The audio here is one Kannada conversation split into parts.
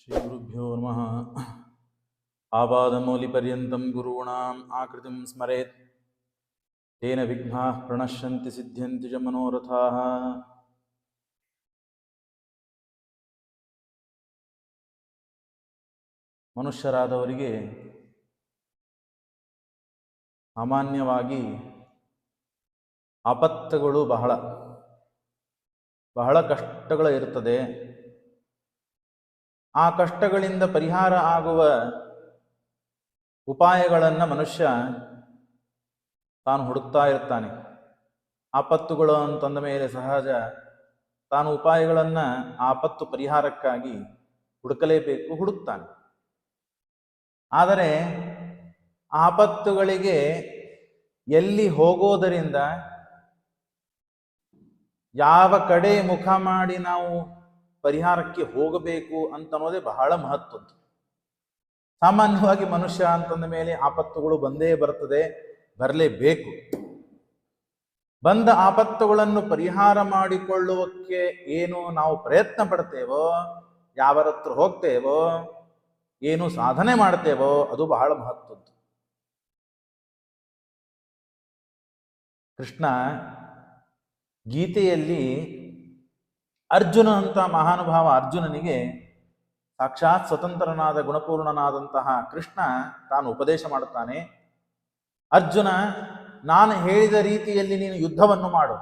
श्रीगुरुभ्यो नमः। आपादमौलिपर्यन्तं गुरूणाम् आकृतिं स्मरेत् तेन विघ्नाः प्रणश्यन्ति सिद्ध्यन्ति च मनोरथाः। ಮನುಷ್ಯರಾದವರಿಗೆ ಸಾಮಾನ್ಯವಾಗಿ ಆಪತ್ತುಗಳು ಬಹಳ ಕಷ್ಟಗಳು ಇರುತ್ತದೆ. ಆ ಕಷ್ಟಗಳಿಂದ ಪರಿಹಾರ ಆಗುವ ಉಪಾಯಗಳನ್ನು ಮನುಷ್ಯ ತಾನು ಹುಡುಕ್ತಾ ಇರ್ತಾನೆ. ಆಪತ್ತುಗಳು ಅಂತಂದ ಮೇಲೆ ಸಹಜ ತಾನು ಉಪಾಯಗಳನ್ನು ಆಪತ್ತು ಪರಿಹಾರಕ್ಕಾಗಿ ಹುಡುಕಲೇಬೇಕು, ಹುಡುಕ್ತಾನೆ. ಆದರೆ ಆಪತ್ತುಗಳಿಗೆ ಎಲ್ಲಿ ಹೋಗೋದರಿಂದ, ಯಾವ ಕಡೆ ಮುಖ ಮಾಡಿ ನಾವು ಪರಿಹಾರಕ್ಕೆ ಹೋಗಬೇಕು ಅಂತನ್ನೋದೇ ಬಹಳ ಮಹತ್ವದ್ದು. ಸಾಮಾನ್ಯವಾಗಿ ಮನುಷ್ಯ ಅಂತಂದ ಮೇಲೆ ಆಪತ್ತುಗಳು ಬಂದೇ ಬರ್ತದೆ, ಬರಲೇಬೇಕು. ಬಂದ ಆಪತ್ತುಗಳನ್ನು ಪರಿಹಾರ ಮಾಡಿಕೊಳ್ಳುವಕ್ಕೆ ಏನು ನಾವು ಪ್ರಯತ್ನ ಪಡ್ತೇವೋ, ಯಾವರ ಹತ್ರ ಹೋಗ್ತೇವೋ, ಏನು ಸಾಧನೆ ಮಾಡ್ತೇವೋ ಅದು ಬಹಳ ಮಹತ್ವದ್ದು. ಕೃಷ್ಣ ಗೀತೆಯಲ್ಲಿ ಅರ್ಜುನ ಅಂತ ಮಹಾನುಭಾವ ಅರ್ಜುನನಿಗೆ ಸಾಕ್ಷಾತ್ ಸ್ವತಂತ್ರನಾದ ಗುಣಪೂರ್ಣನಾದಂತಹ ಕೃಷ್ಣ ತಾನು ಉಪದೇಶ ಮಾಡುತ್ತಾನೆ. ಅರ್ಜುನ, ನಾನು ಹೇಳಿದ ರೀತಿಯಲ್ಲಿ ನೀನು ಯುದ್ಧವನ್ನು ಮಾಡು.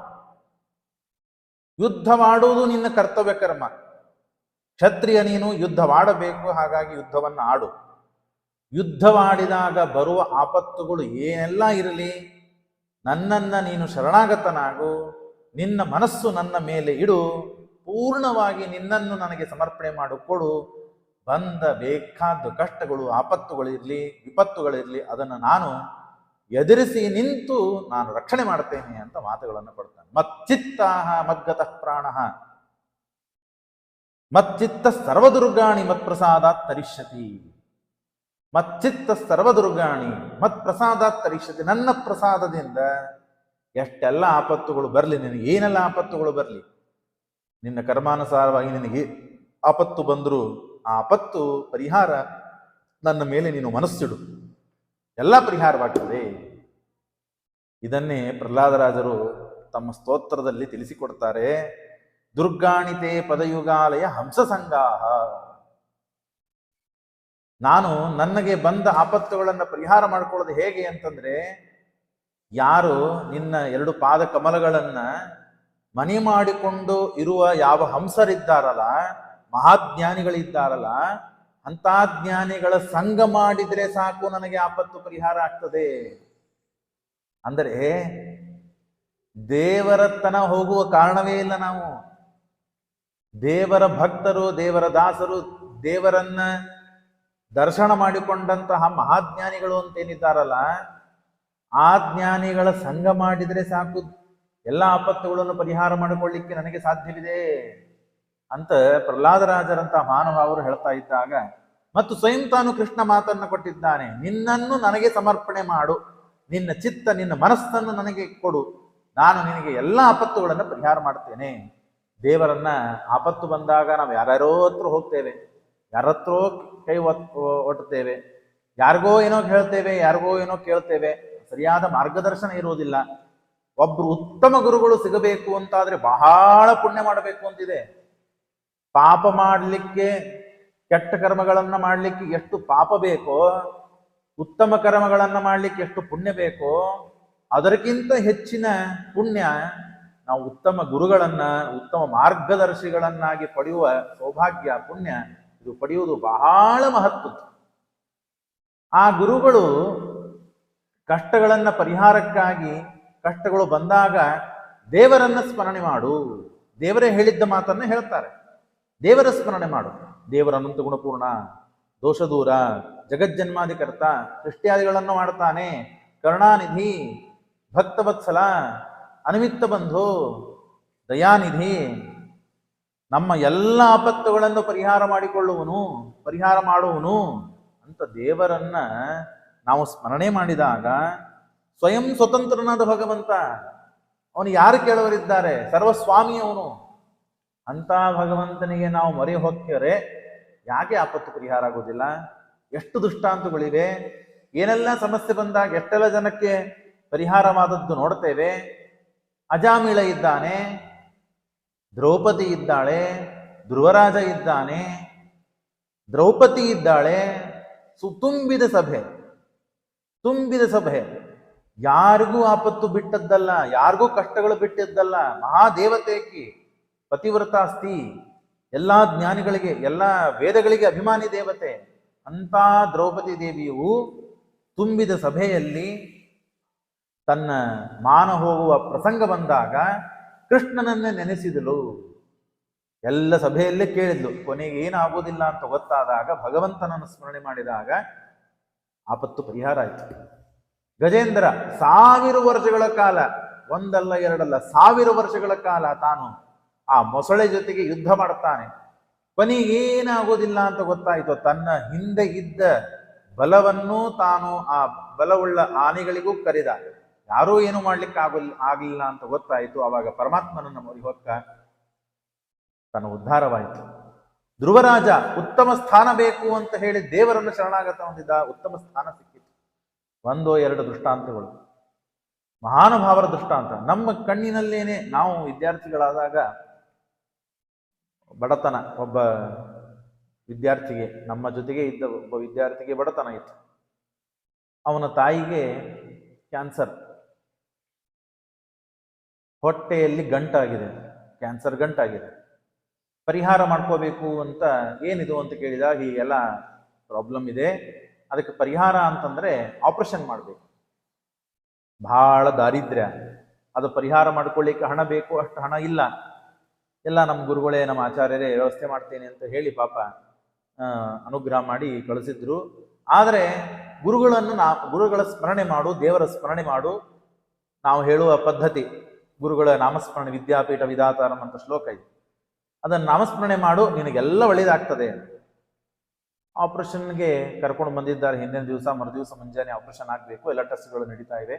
ಯುದ್ಧ ಮಾಡುವುದು ನಿನ್ನ ಕರ್ತವ್ಯ ಕರ್ಮ. ಕ್ಷತ್ರಿಯ ನೀನು ಯುದ್ಧವಾಡಬೇಕು, ಹಾಗಾಗಿ ಯುದ್ಧವನ್ನು ಆಡು. ಯುದ್ಧವಾಡಿದಾಗ ಬರುವ ಆಪತ್ತುಗಳು ಏನೆಲ್ಲ ಇರಲಿ, ನನ್ನನ್ನು ನೀನು ಶರಣಾಗತನಾಗು, ನಿನ್ನ ಮನಸ್ಸು ನನ್ನ ಮೇಲೆ ಇಡು, ಪೂರ್ಣವಾಗಿ ನಿನ್ನನ್ನು ನನಗೆ ಸಮರ್ಪಣೆ ಮಾಡಿಕೊಡು. ಬಂದ ಬೇಕಾದ ಕಷ್ಟಗಳು, ಆಪತ್ತುಗಳಿರಲಿ, ವಿಪತ್ತುಗಳಿರಲಿ, ಅದನ್ನು ನಾನು ಎದುರಿಸಿ ನಿಂತು ನಾನು ರಕ್ಷಣೆ ಮಾಡ್ತೇನೆ ಅಂತ ಮಾತುಗಳನ್ನು ಕೊಡ್ತಾನೆ. ಮಚ್ಚಿತ್ತಾಹ ಮದ್ಗತಃ ಪ್ರಾಣಃ ಮಚ್ಚಿತ್ತ ಸರ್ವದುರ್ಗಾಣಿ ಮತ್ಪ್ರಸಾದಾತ್ ತರಿಷ್ಯತಿ. ಮಚ್ಚಿತ್ತ ಸರ್ವದುರ್ಗಾಣಿ ಮತ್ಪ್ರಸಾದಾತ್ ತರಿಷ್ಯತಿ. ನನ್ನ ಪ್ರಸಾದದಿಂದ ಎಷ್ಟೆಲ್ಲ ಆಪತ್ತುಗಳು ಬರಲಿ, ನಿನಗೆ ಏನೆಲ್ಲ ಆಪತ್ತುಗಳು ಬರಲಿ, ನಿನ್ನ ಕರ್ಮಾನುಸಾರವಾಗಿ ನಿನಗೆ ಆಪತ್ತು ಬಂದರೂ ಆ ಆಪತ್ತು ಪರಿಹಾರ ನನ್ನ ಮೇಲೆ ನೀನು ಮನಸ್ಸಿಡು, ಎಲ್ಲ ಪರಿಹಾರವಾಗ್ತದೆ. ಇದನ್ನೇ ಪ್ರಹ್ಲಾದರಾಜರು ತಮ್ಮ ಸ್ತೋತ್ರದಲ್ಲಿ ತಿಳಿಸಿಕೊಡ್ತಾರೆ. ದುರ್ಗಾಣಿತೆ ಪದಯುಗಾಲಯ ಹಂಸ ಸಂಗಾಹ. ನಾನು ನನಗೆ ಬಂದ ಆಪತ್ತುಗಳನ್ನು ಪರಿಹಾರ ಮಾಡ್ಕೊಳ್ಳೋದು ಹೇಗೆ ಅಂತಂದ್ರೆ, ಯಾರು ನಿನ್ನ ಎರಡು ಪಾದ ಕಮಲಗಳನ್ನ ಮನೆ ಮಾಡಿಕೊಂಡು ಇರುವ ಯಾವ ಹಂಸರಿದ್ದಾರಲ್ಲ, ಮಹಾಜ್ಞಾನಿಗಳಿದ್ದಾರಲ್ಲ, ಅಂತ ಜ್ಞಾನಿಗಳ ಸಂಘ ಮಾಡಿದ್ರೆ ಸಾಕು ನನಗೆ ಆಪತ್ತು ಪರಿಹಾರ ಆಗ್ತದೆ. ಅಂದರೆ ದೇವರತನ ಹೋಗುವ ಕಾರಣವೇ ಇಲ್ಲ. ನಾವು ದೇವರ ಭಕ್ತರು, ದೇವರ ದಾಸರು, ದೇವರನ್ನ ದರ್ಶನ ಮಾಡಿಕೊಂಡಂತಹ ಮಹಾಜ್ಞಾನಿಗಳು ಅಂತೇನಿದ್ದಾರಲ್ಲ, ಆ ಜ್ಞಾನಿಗಳ ಸಂಘ ಮಾಡಿದ್ರೆ ಸಾಕು ಎಲ್ಲ ಆಪತ್ತುಗಳನ್ನು ಪರಿಹಾರ ಮಾಡಿಕೊಳ್ಳಿಕ್ಕೆ ನನಗೆ ಸಾಧ್ಯವಿದೆ ಅಂತ ಪ್ರಹ್ಲಾದರಾಜರಂತಹ ಮಹಾನುಭಾವರು ಹೇಳ್ತಾ ಇದ್ದಾಗ, ಮತ್ತು ಸ್ವಯಂ ತಾನು ಕೃಷ್ಣ ಮಾತನ್ನು ಕೊಟ್ಟಿದ್ದಾನೆ. ನಿನ್ನನ್ನು ನನಗೆ ಸಮರ್ಪಣೆ ಮಾಡು, ನಿನ್ನ ಚಿತ್ತ, ನಿನ್ನ ಮನಸ್ಸನ್ನು ನನಗೆ ಕೊಡು, ನಾನು ನಿನಗೆ ಎಲ್ಲ ಆಪತ್ತುಗಳನ್ನು ಪರಿಹಾರ ಮಾಡ್ತೇನೆ. ದೇವರನ್ನ ಆಪತ್ತು ಬಂದಾಗ ನಾವು ಯಾರ್ಯಾರೋ ಹತ್ರ ಹೋಗ್ತೇವೆ, ಯಾರತ್ರೋ ಕೈ ಒಟ್ಟುತ್ತೇವೆ, ಯಾರಿಗೋ ಏನೋ ಹೇಳ್ತೇವೆ, ಯಾರಿಗೋ ಏನೋ ಕೇಳ್ತೇವೆ, ಸರಿಯಾದ ಮಾರ್ಗದರ್ಶನ ಇರುವುದಿಲ್ಲ. ಒಬ್ರು ಉತ್ತಮ ಗುರುಗಳು ಸಿಗಬೇಕು ಅಂತಾದ್ರೆ ಬಹಳ ಪುಣ್ಯ ಮಾಡಬೇಕು ಅಂತಿದೆ. ಪಾಪ ಮಾಡಲಿಕ್ಕೆ, ಕೆಟ್ಟ ಕರ್ಮಗಳನ್ನ ಮಾಡಲಿಕ್ಕೆ ಎಷ್ಟು ಪಾಪ ಬೇಕೋ, ಉತ್ತಮ ಕರ್ಮಗಳನ್ನ ಮಾಡಲಿಕ್ಕೆ ಎಷ್ಟು ಪುಣ್ಯ ಬೇಕೋ, ಅದಕ್ಕಿಂತ ಹೆಚ್ಚಿನ ಪುಣ್ಯ ನಾವು ಉತ್ತಮ ಗುರುಗಳನ್ನ, ಉತ್ತಮ ಮಾರ್ಗದರ್ಶಿಗಳನ್ನಾಗಿ ಪಡೆಯುವ ಸೌಭಾಗ್ಯ, ಪುಣ್ಯ ಇದು ಪಡೆಯುವುದು ಬಹಳ ಮಹತ್ವದ್ದು. ಆ ಗುರುಗಳು ಕಷ್ಟಗಳನ್ನ ಪರಿಹಾರಕ್ಕಾಗಿ, ಕಷ್ಟಗಳು ಬಂದಾಗ ದೇವರನ್ನ ಸ್ಮರಣೆ ಮಾಡು, ದೇವರೇ ಹೇಳಿದ್ದ ಮಾತನ್ನ ಹೇಳ್ತಾರೆ. ದೇವರ ಸ್ಮರಣೆ ಮಾಡು. ದೇವರ ಅನಂತ ಗುಣಪೂರ್ಣ, ದೋಷ ದೂರ, ಜಗಜ್ಜನ್ಮಾಧಿಕರ್ತ, ಸೃಷ್ಟಿಯಾದಿಗಳನ್ನು ಮಾಡ್ತಾನೆ, ಕರುಣಾನಿಧಿ, ಭಕ್ತವತ್ಸಲ, ಅನಿಮಿತ್ತ ಬಂಧು, ದಯಾನಿಧಿ, ನಮ್ಮ ಎಲ್ಲ ಆಪತ್ತುಗಳನ್ನು ಪರಿಹಾರ ಮಾಡಿಕೊಳ್ಳುವನು, ಪರಿಹಾರ ಮಾಡುವನು ಅಂತ ದೇವರನ್ನ ನಾವು ಸ್ಮರಣೆ ಮಾಡಿದಾಗ, ಸ್ವಯಂ ಸ್ವತಂತ್ರನಾದ ಭಗವಂತ, ಅವನು ಯಾರು ಕೇಳುವರಿದ್ದಾರೆ, ಸರ್ವಸ್ವಾಮಿ ಅವನು. ಅಂತ ಭಗವಂತನಿಗೆ ನಾವು ಮೊರೆ ಹೊಕ್ಕರೆ ಯಾಕೆ ಆಪತ್ತು ಪರಿಹಾರ ಆಗೋದಿಲ್ಲ? ಎಷ್ಟು ದೃಷ್ಟಾಂತಗಳಿವೆ. ಏನೆಲ್ಲ ಸಮಸ್ಯೆ ಬಂದಾಗ ಎಷ್ಟೆಲ್ಲ ಜನಕ್ಕೆ ಪರಿಹಾರವಾದದ್ದು ನೋಡ್ತೇವೆ. ಅಜಾಮಿಳ ಇದ್ದಾನೆ, ದ್ರೌಪದಿ ಇದ್ದಾಳೆ, ಧ್ರುವರಾಜ ಇದ್ದಾನೆ, ದ್ರೌಪದಿ ಇದ್ದಾಳೆ. ತುಂಬಿದ ಸಭೆ, ತುಂಬಿದ ಸಭೆ. ಯಾರಿಗೂ ಆಪತ್ತು ಬಿಟ್ಟದ್ದಲ್ಲ, ಯಾರಿಗೂ ಕಷ್ಟಗಳು ಬಿಟ್ಟಿದ್ದಲ್ಲ. ಮಹಾದೇವತೆಕಿ ಪತಿವ್ರತಾಸ್ತಿ, ಎಲ್ಲಾ ಜ್ಞಾನಿಗಳಿಗೆ, ಎಲ್ಲಾ ವೇದಗಳಿಗೆ ಅಭಿಮಾನಿ ದೇವತೆ ಅಂತ ದ್ರೌಪದಿ ದೇವಿಯು ತುಂಬಿದ ಸಭೆಯಲ್ಲಿ ತನ್ನ ಮಾನ ಹೋಗುವ ಪ್ರಸಂಗ ಬಂದಾಗ ಕೃಷ್ಣನನ್ನೇ ನೆನೆಸಿದಳು. ಎಲ್ಲ ಸಭೆಯಲ್ಲೇ ಕೇಳಿದ್ಲು. ಕೊನೆಗೆ ಏನಾಗುವುದಿಲ್ಲ ಅಂತ ಗೊತ್ತಾದಾಗ ಭಗವಂತನನ್ನು ಸ್ಮರಣೆ ಮಾಡಿದಾಗ ಆಪತ್ತು ಪರಿಹಾರ ಆಯಿತು. ಗಜೇಂದ್ರ 1000 ವರ್ಷಗಳ ಕಾಲ, ಒಂದಲ್ಲ ಎರಡಲ್ಲ 1000 ವರ್ಷಗಳ ಕಾಲ ತಾನು ಆ ಮೊಸಳೆ ಜೊತೆಗೆ ಯುದ್ಧ ಮಾಡ್ತಾನೆ. ಕೊನೆಗೆ ಏನಾಗೋದಿಲ್ಲ ಅಂತ ಗೊತ್ತಾಯಿತು. ತನ್ನ ಹಿಂದೆ ಇದ್ದ ಬಲವನ್ನು ತಾನು ಆ ಬಲವುಳ್ಳ ಆನೆಗಳಿಗೂ ಕರೆದ. ಯಾರೂ ಏನು ಮಾಡ್ಲಿಕ್ಕೆ ಆಗಲಿಲ್ಲ ಅಂತ ಗೊತ್ತಾಯಿತು. ಆವಾಗ ಪರಮಾತ್ಮನನ್ನ ಮೊರೆ ಹೊಕ್ಕ ತನ್ನ ಉದ್ಧಾರವಾಯಿತು. ಧ್ರುವರಾಜ ಉತ್ತಮ ಸ್ಥಾನ ಬೇಕು ಅಂತ ಹೇಳಿ ದೇವರನ್ನು ಶರಣಾಗತ ಹೊಂದಿದ್ದ, ಉತ್ತಮ ಸ್ಥಾನ ಸಿಕ್ಕಿತು. 1-2 ದೃಷ್ಟಾಂತಗಳು, ಮಹಾನುಭಾವರ ದೃಷ್ಟಾಂತ. ನಮ್ಮ ಕಣ್ಣಿನಲ್ಲೇನೆ ನಾವು ವಿದ್ಯಾರ್ಥಿಗಳಾದಾಗ ಬಡತನ, ಒಬ್ಬ ವಿದ್ಯಾರ್ಥಿಗೆ, ನಮ್ಮ ಜೊತೆಗೆ ಇದ್ದ ಒಬ್ಬ ವಿದ್ಯಾರ್ಥಿಗೆ ಬಡತನ ಇತ್ತು. ಅವನ ತಾಯಿಗೆ ಕ್ಯಾನ್ಸರ್, ಹೊಟ್ಟೆಯಲ್ಲಿ ಗಂಟಾಗಿದೆ, ಕ್ಯಾನ್ಸರ್ ಗಂಟಾಗಿದೆ. ಪರಿಹಾರ ಮಾಡ್ಕೋಬೇಕು ಅಂತ, ಏನಿದು ಅಂತ ಕೇಳಿದಾಗ ಹೀಗೆಲ್ಲ ಪ್ರಾಬ್ಲಮ್ ಇದೆ, ಅದಕ್ಕೆ ಪರಿಹಾರ ಅಂತಂದ್ರೆ ಆಪರೇಷನ್ ಮಾಡಬೇಕು. ಬಹಳ ದಾರಿದ್ರ್ಯ, ಅದು ಪರಿಹಾರ ಮಾಡ್ಕೊಳ್ಳಿಕ್ಕೆ ಹಣ ಬೇಕು, ಅಷ್ಟು ಹಣ ಇಲ್ಲ. ಎಲ್ಲ ನಮ್ಮ ಗುರುಗಳೇ, ನಮ್ಮ ಆಚಾರ್ಯರೇ ವ್ಯವಸ್ಥೆ ಮಾಡ್ತೇನೆ ಅಂತ ಹೇಳಿ ಪಾಪ ಅನುಗ್ರಹ ಮಾಡಿ ಕಳಿಸಿದ್ರು. ಆದರೆ ಗುರುಗಳ ಸ್ಮರಣೆ ಮಾಡು, ದೇವರ ಸ್ಮರಣೆ ಮಾಡು. ನಾವು ಹೇಳುವ ಪದ್ಧತಿ, ಗುರುಗಳ ನಾಮಸ್ಮರಣೆ, ವಿದ್ಯಾಪೀಠ ವಿಧಾತಾರಂ ಅಂತ ಶ್ಲೋಕ ಇದೆ, ಅದನ್ನು ನಾಮಸ್ಮರಣೆ ಮಾಡು, ನಿನಗೆಲ್ಲ ಒಳ್ಳೇದಾಗ್ತದೆ. ಆಪರೇಷನ್ಗೆ ಕರ್ಕೊಂಡು ಬಂದಿದ್ದಾರೆ. ಹಿಂದಿನ ದಿವಸ ಮರುದಿವಸ ಮುಂಜಾನೆ ಆಪರೇಷನ್ ಆಗಬೇಕು, ಎಲ್ಲ ಟೆಸ್ಟ್ಗಳು ನಡೀತಾ ಇವೆ.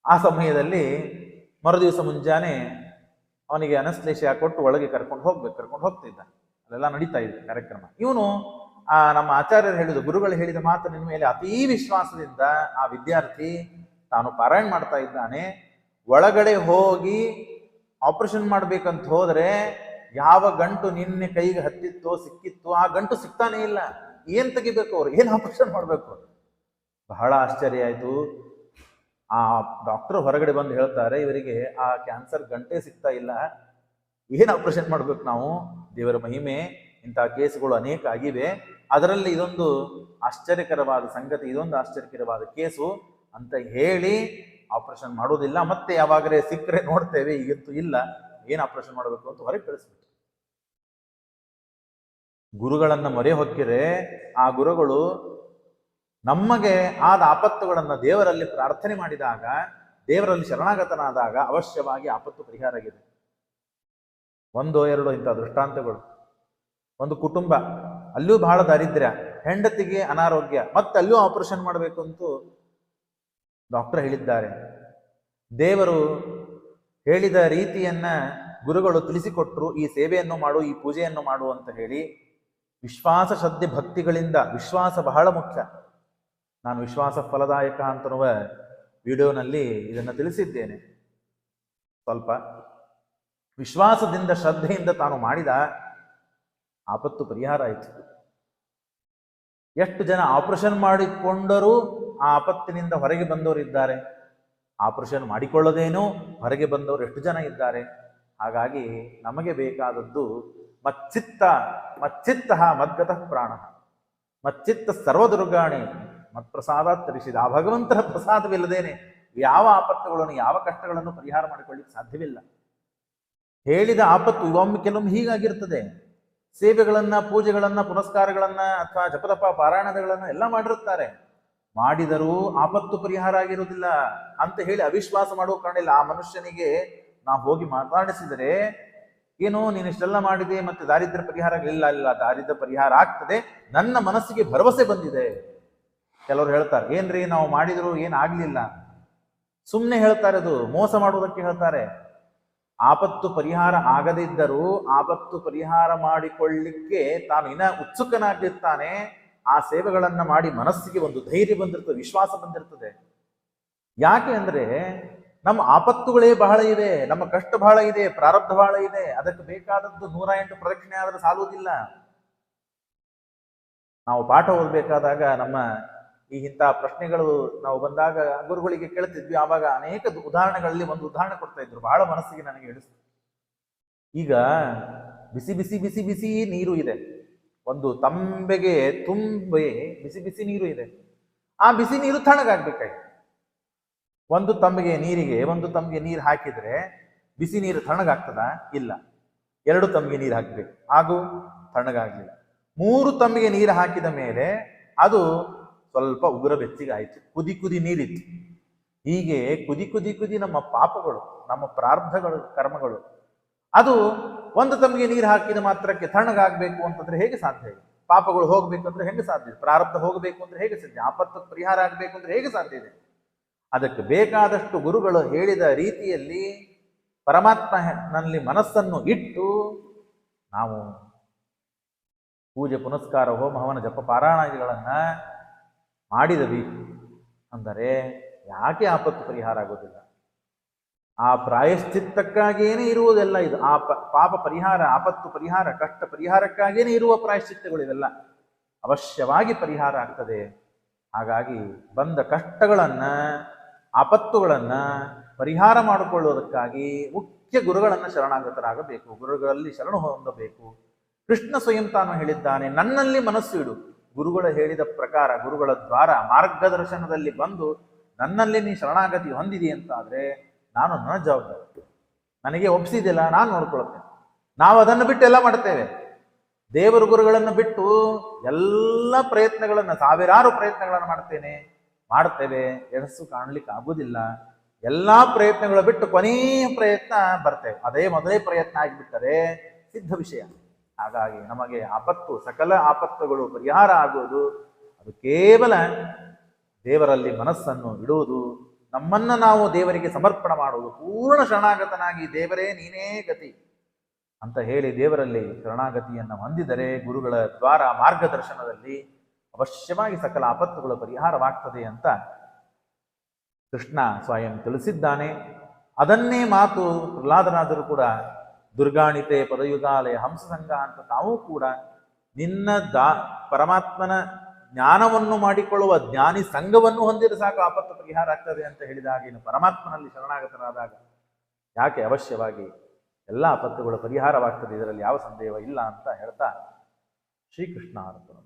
ಆ ಸಮಯದಲ್ಲಿ ಮರುದಿವಸ ಮುಂಜಾನೆ ಅವನಿಗೆ ಅನಸ್ಲೇಷಿಯಾ ಕೊಟ್ಟು ಒಳಗೆ ಕರ್ಕೊಂಡು ಹೋಗ್ತಿದ್ದ. ಅಲ್ಲೆಲ್ಲ ನಡೀತಾ ಇದೆ ಕಾರ್ಯಕ್ರಮ. ಇವನು ನಮ್ಮ ಆಚಾರ್ಯರು ಹೇಳಿದ, ಗುರುಗಳು ಹೇಳಿದ ಮಾತಿನ ಮೇಲೆ ಅತೀ ವಿಶ್ವಾಸದಿಂದ ಆ ವಿದ್ಯಾರ್ಥಿ ತಾನು ಪಾರಾಯಣ ಮಾಡ್ತಾ ಇದ್ದಾನೆ. ಒಳಗಡೆ ಹೋಗಿ ಆಪರೇಷನ್ ಮಾಡ್ಬೇಕಂತ ಹೋದ್ರೆ ಯಾವ ಗಂಟು ನಿನ್ನೆ ಕೈಗೆ ಹತ್ತಿತ್ತೋ ಸಿಕ್ಕಿತ್ತೋ ಆ ಗಂಟು ಸಿಗ್ತಾನೆ ಇಲ್ಲ. ಏನ್ ತೆಗಿಬೇಕು ಅವ್ರು, ಏನ್ ಆಪರೇಷನ್ ಮಾಡ್ಬೇಕು? ಬಹಳ ಆಶ್ಚರ್ಯ ಆಯ್ತು. ಆ ಡಾಕ್ಟರ್ ಹೊರಗಡೆ ಬಂದು ಹೇಳ್ತಾರೆ, ಇವರಿಗೆ ಆ ಕ್ಯಾನ್ಸರ್ ಗಂಟೆ ಸಿಗ್ತಾ ಇಲ್ಲ, ಏನ್ ಆಪರೇಷನ್ ಮಾಡ್ಬೇಕು ನಾವು? ದೇವರ ಮಹಿಮೆ, ಇಂತಹ ಕೇಸುಗಳು ಅನೇಕ ಆಗಿವೆ. ಅದರಲ್ಲಿ ಇದೊಂದು ಆಶ್ಚರ್ಯಕರವಾದ ಸಂಗತಿ, ಇದೊಂದು ಆಶ್ಚರ್ಯಕರವಾದ ಕೇಸು ಅಂತ ಹೇಳಿ ಆಪರೇಷನ್ ಮಾಡೋದಿಲ್ಲ. ಮತ್ತೆ ಯಾವಾಗಲೇ ಸಿಕ್ಕರೆ ನೋಡ್ತೇವೆ, ಈಗಂತೂ ಇಲ್ಲ, ಏನ್ ಆಪರೇಷನ್ ಮಾಡಬೇಕು ಅಂತ ಹೊರಗೆ ಕಳಿಸ್ಬಿಟ್ಟು ಗುರುಗಳನ್ನ ಮೊರೆ ಹೊಕ್ಕಿರೆ ಆ ಗುರುಗಳು ನಮಗೆ ಆದ ಆಪತ್ತುಗಳನ್ನು ದೇವರಲ್ಲಿ ಪ್ರಾರ್ಥನೆ ಮಾಡಿದಾಗ, ದೇವರಲ್ಲಿ ಶರಣಾಗತನಾದಾಗ ಅವಶ್ಯವಾಗಿ ಆಪತ್ತು ಪರಿಹಾರ ಆಗಿದೆ. 1-2 ಇಂಥ ದೃಷ್ಟಾಂತಗಳು. ಒಂದು ಕುಟುಂಬ, ಅಲ್ಲೂ ಬಹಳ ದಾರಿದ್ರ್ಯ, ಹೆಂಡತಿಗೆ ಅನಾರೋಗ್ಯ, ಮತ್ತೆ ಅಲ್ಲೂ ಆಪರೇಷನ್ ಮಾಡಬೇಕು ಅಂತೂ ಡಾಕ್ಟರ್ ಹೇಳಿದ್ದಾರೆ. ದೇವರು ಹೇಳಿದ ರೀತಿಯನ್ನ ಗುರುಗಳು ತಿಳಿಸಿಕೊಟ್ರು, ಈ ಸೇವೆಯನ್ನು ಮಾಡು, ಈ ಪೂಜೆಯನ್ನು ಮಾಡು ಅಂತ ಹೇಳಿ. ವಿಶ್ವಾಸ, ಶ್ರದ್ಧೆ, ಭಕ್ತಿಗಳಿಂದ, ವಿಶ್ವಾಸ ಬಹಳ ಮುಖ್ಯ. ನಾನು ವಿಶ್ವಾಸ ಫಲದಾಯಕ ಅಂತನ್ನುವ ವಿಡಿಯೋನಲ್ಲಿ ಇದನ್ನು ತಿಳಿಸಿದ್ದೇನೆ. ಸ್ವಲ್ಪ ವಿಶ್ವಾಸದಿಂದ, ಶ್ರದ್ಧೆಯಿಂದ ತಾನು ಮಾಡಿದ ಆಪತ್ತು ಪರಿಹಾರ ಆಯಿತು. ಎಷ್ಟು ಜನ ಆಪರೇಷನ್ ಮಾಡಿಕೊಂಡರೂ ಆ ಆಪತ್ತಿನಿಂದ ಹೊರಗೆ ಬಂದವರಿದ್ದಾರೆ, ಆಪರೇಷನ್ ಮಾಡಿಕೊಳ್ಳದೇನೋ ಹೊರಗೆ ಬಂದವರು ಎಷ್ಟು ಜನ ಇದ್ದಾರೆ. ಹಾಗಾಗಿ ನಮಗೆ ಬೇಕಾದದ್ದು ಮಚ್ಚಿತ್ತ ಮದ್ಗತಃ ಪ್ರಾಣ, ಮಚ್ಚಿತ್ತ ಸರ್ವದುರ್ಗಾಣಿ ಮತ್ಪ್ರಸಾದ ತರಿಸಿದ. ಆ ಭಗವಂತನ ಪ್ರಸಾದವಿಲ್ಲದೇನೆ ಯಾವ ಆಪತ್ತುಗಳನ್ನು, ಯಾವ ಕಷ್ಟಗಳನ್ನು ಪರಿಹಾರ ಮಾಡಿಕೊಳ್ಳಿಕ್ಕೆ ಸಾಧ್ಯವಿಲ್ಲ. ಹೇಳಿದ ಆಪತ್ತು ಒಮ್ಮೆ ಕೆಲವೊಮ್ಮೆ ಹೀಗಾಗಿರ್ತದೆ. ಸೇವೆಗಳನ್ನ, ಪೂಜೆಗಳನ್ನ, ಪುನಸ್ಕಾರಗಳನ್ನ ಅಥವಾ ಜಪತಪ ಪಾರಾಯಣಗಳನ್ನ ಎಲ್ಲ ಮಾಡಿರುತ್ತಾರೆ, ಮಾಡಿದರೂ ಆಪತ್ತು ಪರಿಹಾರ ಆಗಿರುವುದಿಲ್ಲ ಅಂತ ಹೇಳಿ ಅವಿಶ್ವಾಸ ಮಾಡುವ ಕಾರಣ ಇಲ್ಲ. ಆ ಮನುಷ್ಯನಿಗೆ ನಾವು ಹೋಗಿ ಮಾತಾಡಿಸಿದರೆ, ಏನು ನೀನು ಇಷ್ಟೆಲ್ಲ ಮಾಡಿದೆ ಮತ್ತೆ ದಾರಿದ್ರ್ಯ ಪರಿಹಾರ ಇಲ್ಲ, ದಾರಿದ್ರ್ಯ ಪರಿಹಾರ ಆಗ್ತದೆ, ನನ್ನ ಮನಸ್ಸಿಗೆ ಭರವಸೆ ಬಂದಿದೆ. ಕೆಲವರು ಹೇಳ್ತಾರೆ, ಏನ್ರಿ ನಾವು ಮಾಡಿದ್ರು ಏನಾಗ್ಲಿಲ್ಲ, ಸುಮ್ಮನೆ ಹೇಳ್ತಾರೆ, ಅದು ಮೋಸ ಮಾಡುವುದಕ್ಕೆ ಹೇಳ್ತಾರೆ. ಆಪತ್ತು ಪರಿಹಾರ ಆಗದಿದ್ದರೂ ಆಪತ್ತು ಪರಿಹಾರ ಮಾಡಿಕೊಳ್ಳಿಕ್ಕೆ ತಾನು ಇನ್ನ ಉತ್ಸುಕನಾಗಿರ್ತಾನೆ. ಆ ಸೇವೆಗಳನ್ನ ಮಾಡಿ ಮನಸ್ಸಿಗೆ ಒಂದು ಧೈರ್ಯ ಬಂದಿರ್ತದೆ, ವಿಶ್ವಾಸ ಬಂದಿರ್ತದೆ. ಯಾಕೆ ಅಂದ್ರೆ ನಮ್ಮ ಆಪತ್ತುಗಳೇ ಬಹಳ ಇದೆ, ನಮ್ಮ ಕಷ್ಟ ಬಹಳ ಇದೆ, ಪ್ರಾರಬ್ಧ ಬಹಳ ಇದೆ. ಅದಕ್ಕೆ ಬೇಕಾದದ್ದು 108 ಪ್ರದಕ್ಷಿಣೆ ಆದ್ರೆ ಸಾಲುವುದಿಲ್ಲ. ನಾವು ಪಾಠ ಓದಬೇಕಾದಾಗ ನಮ್ಮ ಇಂಥ ಪ್ರಶ್ನೆಗಳು ನಾವು ಬಂದಾಗ ಗುರುಗಳಿಗೆ ಕೇಳ್ತಿದ್ವಿ. ಆವಾಗ ಅನೇಕ ಉದಾಹರಣೆಗಳಲ್ಲಿ ಒಂದು ಉದಾಹರಣೆ ಕೊಡ್ತಾ ಇದ್ರು, ಬಹಳ ಮನಸ್ಸಿಗೆ ನನಗೆ ಹಿಡಿಸ್ತು. ಈಗ ಬಿಸಿ ಬಿಸಿ ಬಿಸಿ ಬಿಸಿ ನೀರು ಇದೆ, ಒಂದು ತಂಬೆಗೆ ತುಂಬೆ ಬಿಸಿ ಬಿಸಿ ನೀರು ಇದೆ. ಆ ಬಿಸಿ ನೀರು ತಣ್ಣಗಾಗ್ಬೇಕಾಯ್ತು. ಒಂದು ತಂಬಿಗೆ ನೀರಿಗೆ ಒಂದು ತಂಬಿಗೆ ನೀರು ಹಾಕಿದ್ರೆ ಬಿಸಿ ನೀರು ತಣ್ಣಗಾಗ್ತದ? ಇಲ್ಲ. 2 ತಂಬಿಗೆ ನೀರು ಹಾಕ್ಬೇಕು, ಹಾಗೂ ತಣ್ಣಗಾಗ್ಲಿಲ್ಲ. 3 ತಂಬಿಗೆ ನೀರು ಹಾಕಿದ ಮೇಲೆ ಅದು ಸ್ವಲ್ಪ ಉಗುರ ಬೆಚ್ಚಿಗೆ ಆಯ್ತು, ಕುದಿ ಕುದಿ ನೀರಿತ್ತು. ಹೀಗೆ ಕುದಿ ಕುದಿ ಕುದಿ ನಮ್ಮ ಪಾಪಗಳು, ನಮ್ಮ ಪ್ರಾರಬ್ಧಗಳು, ಕರ್ಮಗಳು ಅದು ಒಂದು ತಂಬಿಗೆ ನೀರು ಹಾಕಿದ ಮಾತ್ರಕ್ಕೆ ತಣ್ಣಗಾಗ್ಬೇಕು ಅಂತಂದ್ರೆ ಹೇಗೆ ಸಾಧ್ಯ ಇದೆ? ಪಾಪಗಳು ಹೋಗ್ಬೇಕಂದ್ರೆ ಹೇಗೆ ಸಾಧ್ಯ ಇದೆ? ಪ್ರಾರಬ್ಧ ಹೋಗಬೇಕು ಅಂದ್ರೆ ಹೇಗೆ ಸಾಧ್ಯ? ಆಪತ್ತು ಪರಿಹಾರ ಆಗ್ಬೇಕು ಅಂದ್ರೆ ಹೇಗೆ ಸಾಧ್ಯ ಇದೆ? ಅದಕ್ಕೆ ಬೇಕಾದಷ್ಟು ಗುರುಗಳು ಹೇಳಿದ ರೀತಿಯಲ್ಲಿ ಪರಮಾತ್ಮನಲ್ಲಿ ಮನಸ್ಸನ್ನು ಇಟ್ಟು ನಾವು ಪೂಜೆ ಪುನಸ್ಕಾರ ಹೋಮ ಹವನ ಜಪ ಪಾರಾಯಣಗಳನ್ನ ಮಾಡಿದವಿ ಅಂದರೆ ಯಾಕೆ ಆಪತ್ತು ಪರಿಹಾರ ಆಗೋದಿಲ್ಲ? ಆ ಪ್ರಾಯಶ್ಚಿತ್ತಕ್ಕಾಗಿಯೇ ಇರುವುದೆಲ್ಲ ಇದು. ಆ ಪಾಪ ಪರಿಹಾರ, ಆಪತ್ತು ಪರಿಹಾರ, ಕಷ್ಟ ಪರಿಹಾರಕ್ಕಾಗಿಯೇ ಇರುವ ಪ್ರಾಯಶ್ಚಿತ್ತಗಳು ಇವೆಲ್ಲ ಅವಶ್ಯವಾಗಿ ಪರಿಹಾರ ಆಗ್ತದೆ. ಹಾಗಾಗಿ ಬಂದ ಕಷ್ಟಗಳನ್ನ, ಆಪತ್ತುಗಳನ್ನ ಪರಿಹಾರ ಮಾಡಿಕೊಳ್ಳುವುದಕ್ಕಾಗಿ ಮುಖ್ಯ ಗುರುಗಳನ್ನ ಶರಣಾಗತರಾಗಬೇಕು, ಗುರುಗಳಲ್ಲಿ ಶರಣು ಹೊಂದಬೇಕು. ಕೃಷ್ಣ ಸ್ವಯಂ ತಾನು ಹೇಳಿದ್ದಾನೆ, ನನ್ನಲ್ಲಿ ಮನಸ್ಸು ಇಡು. ಗುರುಗಳ ಹೇಳಿದ ಪ್ರಕಾರ, ಗುರುಗಳ ದ್ವಾರ ಮಾರ್ಗದರ್ಶನದಲ್ಲಿ ಬಂದು ನನ್ನಲ್ಲಿ ನೀ ಶರಣಾಗತಿ ಹೊಂದಿದಿ ಅಂತ ಆದ್ರೆ ನಾನು ನನ್ನ ಜವಾಬ್ದಾರಿ, ನನಗೆ ಒಪ್ಪಿಸಿದಿಲ್ಲ, ನಾನು ನೋಡ್ಕೊಳ್ತೇನೆ. ನಾವು ಅದನ್ನು ಬಿಟ್ಟು ಎಲ್ಲ ಮಾಡ್ತೇವೆ. ದೇವರ ಗುರುಗಳನ್ನು ಬಿಟ್ಟು ಎಲ್ಲ ಪ್ರಯತ್ನಗಳನ್ನ, ಸಾವಿರಾರು ಪ್ರಯತ್ನಗಳನ್ನು ಮಾಡ್ತೇವೆ, ಯಶಸ್ಸು ಕಾಣಲಿಕ್ಕೆ ಆಗುವುದಿಲ್ಲ. ಎಲ್ಲಾ ಪ್ರಯತ್ನಗಳು ಬಿಟ್ಟು ಕೊನೆಯ ಪ್ರಯತ್ನ ಬರ್ತೇವೆ, ಅದೇ ಮೊದಲೇ ಪ್ರಯತ್ನ ಆಗಿಬಿಟ್ಟರೆ ಸಿದ್ಧ ವಿಷಯ. ಹಾಗಾಗಿ ನಮಗೆ ಆಪತ್ತು, ಸಕಲ ಆಪತ್ತುಗಳು ಪರಿಹಾರ ಆಗುವುದು ಅದು ಕೇವಲ ದೇವರಲ್ಲಿ ಮನಸ್ಸನ್ನು ಇಡುವುದು, ನಮ್ಮನ್ನ ನಾವು ದೇವರಿಗೆ ಸಮರ್ಪಣ ಮಾಡುವುದು, ಪೂರ್ಣ ಶರಣಾಗತನಾಗಿ ದೇವರೇ ನೀನೇ ಗತಿ ಅಂತ ಹೇಳಿ ದೇವರಲ್ಲಿ ಶರಣಾಗತಿಯನ್ನು ಹೊಂದಿದರೆ ಗುರುಗಳ ದ್ವಾರ ಮಾರ್ಗದರ್ಶನದಲ್ಲಿ ಅವಶ್ಯವಾಗಿ ಸಕಲ ಆಪತ್ತುಗಳ ಪರಿಹಾರವಾಗ್ತದೆ ಅಂತ ಕೃಷ್ಣ ಸ್ವಯಂ ತಿಳಿಸಿದ್ದಾನೆ. ಅದನ್ನೇ ಮಾತು ಪ್ರಹ್ಲಾದನಾದರೂ ಕೂಡ ದುರ್ಗಾಣಿತೆ ಪದಯುಗಾಲಯ ಹಂಸಸಂಗ ಅಂತ ತಾವೂ ಕೂಡ ನಿನ್ನ ಪರಮಾತ್ಮನ ಜ್ಞಾನವನ್ನು ಮಾಡಿಕೊಳ್ಳುವ ಜ್ಞಾನಿ ಸಂಘವನ್ನು ಹೊಂದಿದ್ರೆ ಸಾಕು ಆಪತ್ತು ಪರಿಹಾರ ಆಗ್ತದೆ ಅಂತ ಹೇಳಿದಾಗ, ಇನ್ನು ಪರಮಾತ್ಮನಲ್ಲಿ ಶರಣಾಗತರಾದಾಗ ಯಾಕೆ ಅವಶ್ಯವಾಗಿ ಎಲ್ಲ ಆಪತ್ತುಗಳು ಪರಿಹಾರವಾಗ್ತದೆ, ಇದರಲ್ಲಿ ಯಾವ ಸಂದೇಹ ಇಲ್ಲ ಅಂತ ಹೇಳ್ತಾ ಶ್ರೀಕೃಷ್ಣ ಅರ್ಪಣ.